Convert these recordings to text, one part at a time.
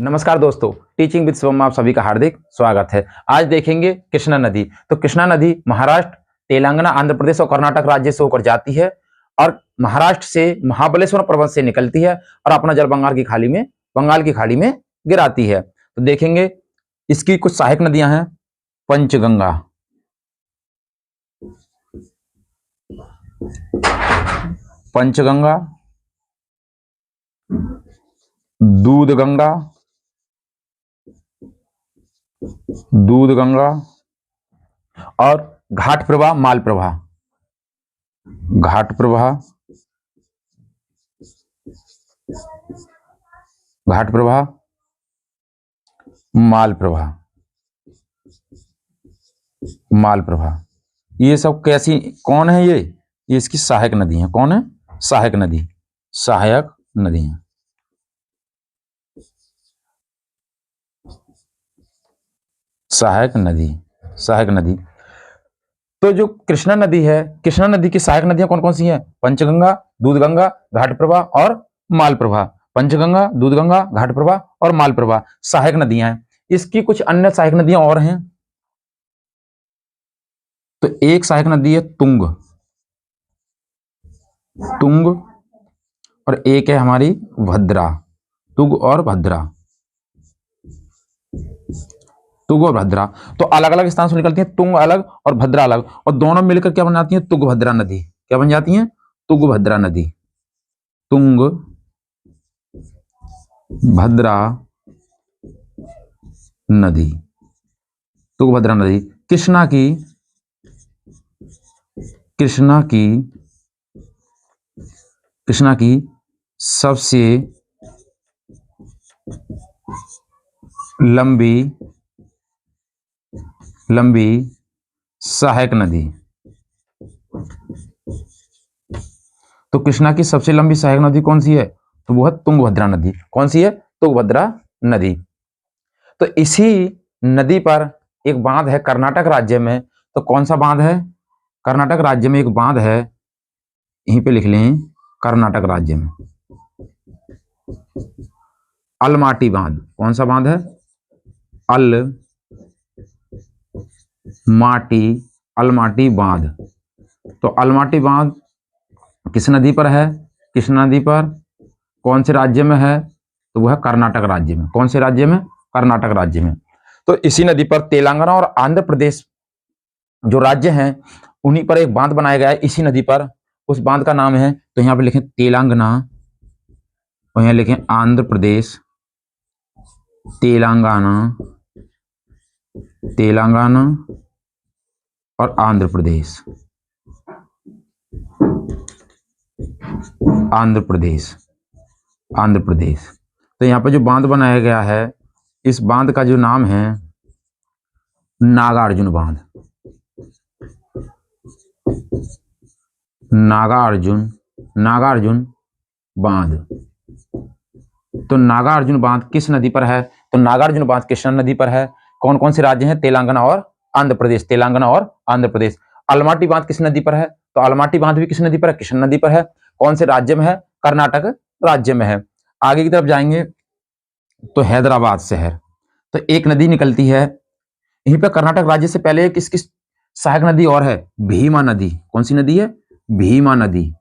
नमस्कार दोस्तों, teaching with Shivam में आप सभी का हार्दिक स्वागत है। आज देखेंगे कृष्णा नदी। तो कृष्णा नदी महाराष्ट्र, तेलंगाना, आंध्र प्रदेश और कर्नाटक राज्य से होकर जाती है और महाराष्ट्र से महाबलेश्वर पर्वत से निकलती है और अपना जल बंगाल की खाड़ी में गिराती है। तो देखेंगे इसकी कुछ सहायक नदियां हैं। पंचगंगा, पंचगंगा, दूधगंगा, दूधगंगा और घाट प्रवाह, माल प्रवाह, घाट प्रवाह, घाट प्रवाह, माल प्रवाह, माल प्रवाह। ये सब कैसी कौन है? ये इसकी सहायक नदी है। कौन है? सहायक नदी, सहायक नदी है। सहायक नदी, सहायक नदी। तो जो कृष्णा नदी है, कृष्णा नदी की सहायक नदियां कौन कौन सी हैं? पंचगंगा, दूधगंगा, घाट प्रवाह और माल प्रवाह। पंचगंगा, दूधगंगा, घाट प्रवाह और माल प्रवाह सहायक नदियां हैं। इसकी कुछ अन्य सहायक नदियां और हैं। तो एक सहायक नदी है तुंग, तुंग, और एक है हमारी भद्रा, तुंग और भद्रा, तुंग और भद्रा। तो अलग अलग स्थान से निकलती हैं, तुंग अलग और भद्रा अलग, और दोनों मिलकर क्या बन जाती है? तुंगभद्रा नदी। क्या बन जाती है? तुंगभद्रा नदी। तुंग भद्रा नदी, तुंगभद्रा नदी। कृष्णा की, कृष्णा की, कृष्णा की सबसे लंबी लंबी सहायक नदी। तो कृष्णा की सबसे लंबी सहायक नदी कौन सी है? तो वो है तुंगभद्रा नदी। कौन सी है? तुंगभद्रा नदी। तो इसी नदी पर एक बांध है कर्नाटक राज्य में। तो कौन सा बांध है? कर्नाटक राज्य में एक बांध है, यहीं पे लिख लें, कर्नाटक राज्य में अलमाटी बांध। कौन सा बांध है? अलमाटी बांध। तो अलमाटी बांध किस नदी पर है? कृष्णा नदी पर। कौन से राज्य में है? तो वह है कर्नाटक राज्य में। कौन से राज्य में? कर्नाटक राज्य में। तो इसी नदी पर तेलंगाना और आंध्र प्रदेश जो राज्य हैं, उन्हीं पर एक बांध बनाया गया है इसी नदी पर। उस बांध का नाम है, तो यहां पे लिखें तेलंगाना और यहां लिखें आंध्र प्रदेश। तेलंगाना, तेलंगाना और आंध्र प्रदेश, आंध्र प्रदेश, आंध्र प्रदेश। तो यहां पर जो बांध बनाया गया है, इस बांध का जो नाम है नागार्जुन बांध। नागार्जुन बांध। तो नागार्जुन बांध किस नदी पर है? तो नागार्जुन बांध कृष्णा नदी पर है। कौन कौन से राज्य हैं? तेलंगाना और आंध्र प्रदेश, तेलंगाना और आंध्र प्रदेश। अलमाटी बांध किस नदी पर है? तो अलमाटी बांध भी किस नदी पर है? कृष्णा नदी पर है। कौन से राज्य में है? कर्नाटक राज्य में है। आगे की तरफ जाएंगे तो हैदराबाद शहर, तो एक नदी निकलती है यहीं पर कर्नाटक राज्य से। पहले एक इसकी सहायक नदी और है, भीमा नदी। कौन सी नदी है? भीमा नदी,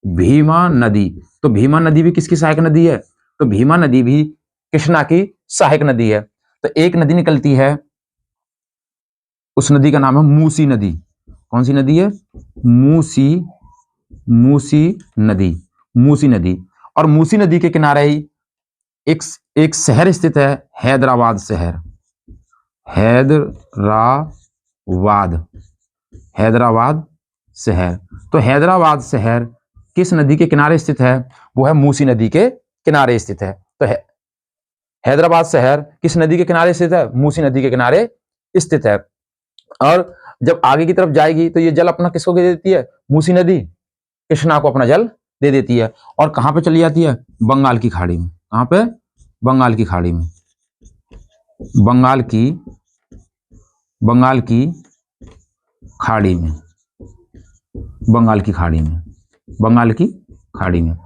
भीमा नदी। तो भीमा नदी भी किसकी सहायक नदी है? तो भीमा नदी भी कृष्णा की सहायक नदी है। तो एक नदी निकलती है, उस नदी का नाम है मूसी नदी। कौन सी नदी है? मूसी नदी, मूसी नदी। और मूसी नदी के किनारे ही एक शहर स्थित है, हैदराबाद शहर। हैदराबाद शहर। तो हैदराबाद शहर किस नदी के किनारे स्थित है? वो है मूसी नदी के किनारे स्थित है। तो हैदराबाद शहर किस नदी के किनारे स्थित है? मूसी नदी के किनारे स्थित है। और जब आगे की तरफ जाएगी तो ये जल अपना किसको दे देती है? मूसी नदी कृष्णा को अपना जल दे देती है। और कहां पे चली जाती है? बंगाल की खाड़ी में। कहां पे? बंगाल की खाड़ी में। बंगाल की खाड़ी में, बंगाल की खाड़ी में, बंगाल की खाड़ी में।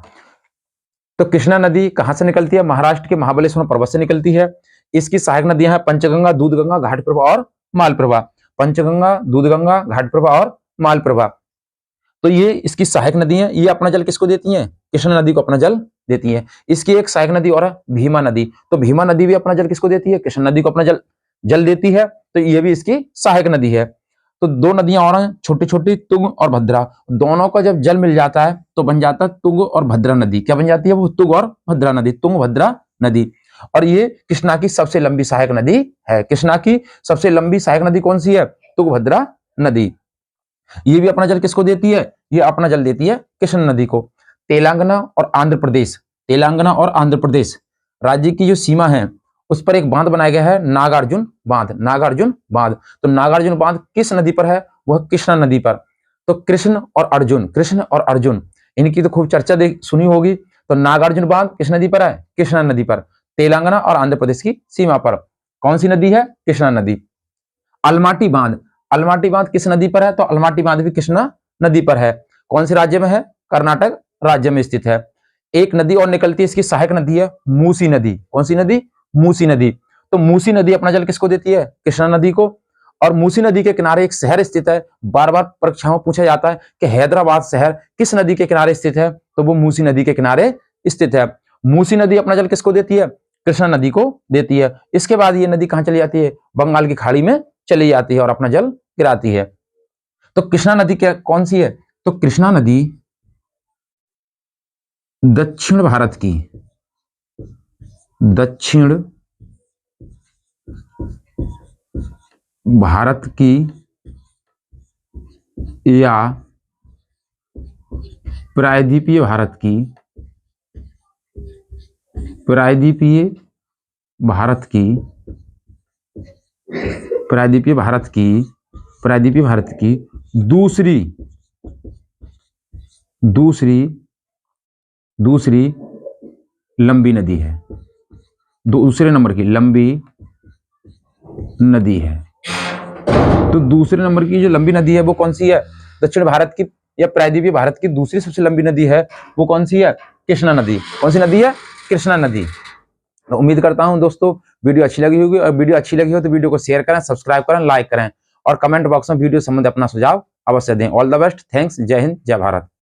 तो कृष्णा नदी कहां से निकलती है? महाराष्ट्र के महाबलेश्वर पर्वत से निकलती है। इसकी सहायक नदियां हैं पंचगंगा, दूधगंगा, घाटप्रभा और मालप्रभा। पंचगंगा, दूधगंगा, घाटप्रभा और मालप्रभा। तो ये इसकी सहायक नदी है। ये अपना जल किसको देती है? कृष्णा नदी को अपना जल देती है। इसकी एक सहायक नदी और है भीमा नदी। तो भीमा नदी भी अपना जल किसको देती है? कृष्णा नदी को अपना जल देती है। तो ये भी इसकी सहायक नदी है। तो दो नदियां और हैं छोटी छोटी, तुंग और भद्रा। दोनों का जब जल मिल जाता है तो बन जाता है तुंग और भद्रा नदी। क्या बन जाती है? वो तुंग और भद्रा नदी, तुंग भद्रा नदी। और ये कृष्णा की सबसे लंबी सहायक नदी है। कृष्णा की सबसे लंबी सहायक नदी कौन सी है? तुंग भद्रा नदी। ये भी अपना जल किसको देती है? ये अपना जल देती है कृष्णा नदी को। तेलंगाना और आंध्र प्रदेश, तेलंगाना और आंध्र प्रदेश राज्य की जो सीमा है उस पर एक बांध बनाया गया है, नागार्जुन बांध। नागार्जुन बांध। तो नागार्जुन बांध किस नदी पर है? वह कृष्णा नदी पर। तो कृष्ण और अर्जुन, कृष्ण और अर्जुन, इनकी तो खूब चर्चा सुनी होगी। तो नागार्जुन बांध किस नदी पर है? कृष्णा नदी पर। तेलंगाना और आंध्र प्रदेश की सीमा पर। कौन सी नदी है? कृष्णा नदी। अलमाटी बांध, अलमाटी बांध किस नदी पर है? तो अलमाटी बांध भी कृष्णा नदी पर है। कौन से राज्य में है? कर्नाटक राज्य में स्थित है। एक नदी और निकलती है, इसकी सहायक नदी है मूसी नदी। कौन सी नदी? मूसी नदी। तो मूसी नदी अपना जल किसको देती है? कृष्णा नदी को। और मूसी नदी के किनारे एक शहर स्थित है। बार बार परीक्षाओं में पूछा जाता है कि हैदराबाद शहर किस नदी के किनारे स्थित है? तो वो मूसी नदी के किनारे स्थित है। मूसी नदी अपना जल किसको देती है? कृष्णा नदी को देती है। इसके बाद ये नदी कहां चली जाती है? बंगाल की खाड़ी में चली जाती है और अपना जल गिराती है। तो कृष्णा नदी क्या कौन सी है? तो कृष्णा नदी दक्षिण भारत की, दक्षिण भारत की या प्रायद्वीपीय भारत की, प्रायद्वीपीय भारत की, प्रायद्वीपीय भारत की, प्रायद्वीपीय भारत की दूसरी दूसरी दूसरी लंबी नदी है। दूसरे नंबर की लंबी नदी है। तो दूसरे नंबर की जो लंबी नदी है वो कौन सी है? दक्षिण भारत की या प्रायद्वीपीय भारत की दूसरी सबसे लंबी नदी है वो कौन सी है? कृष्णा नदी। कौन सी नदी है? कृष्णा नदी। तो उम्मीद करता हूं दोस्तों वीडियो अच्छी लगी होगी, और वीडियो अच्छी लगी हो तो वीडियो को शेयर करें, सब्सक्राइब करें, लाइक करें और कमेंट बॉक्स में वीडियो संबंधी अपना सुझाव अवश्य दें। ऑल द बेस्ट, थैंक्स, जय हिंद, जय भारत।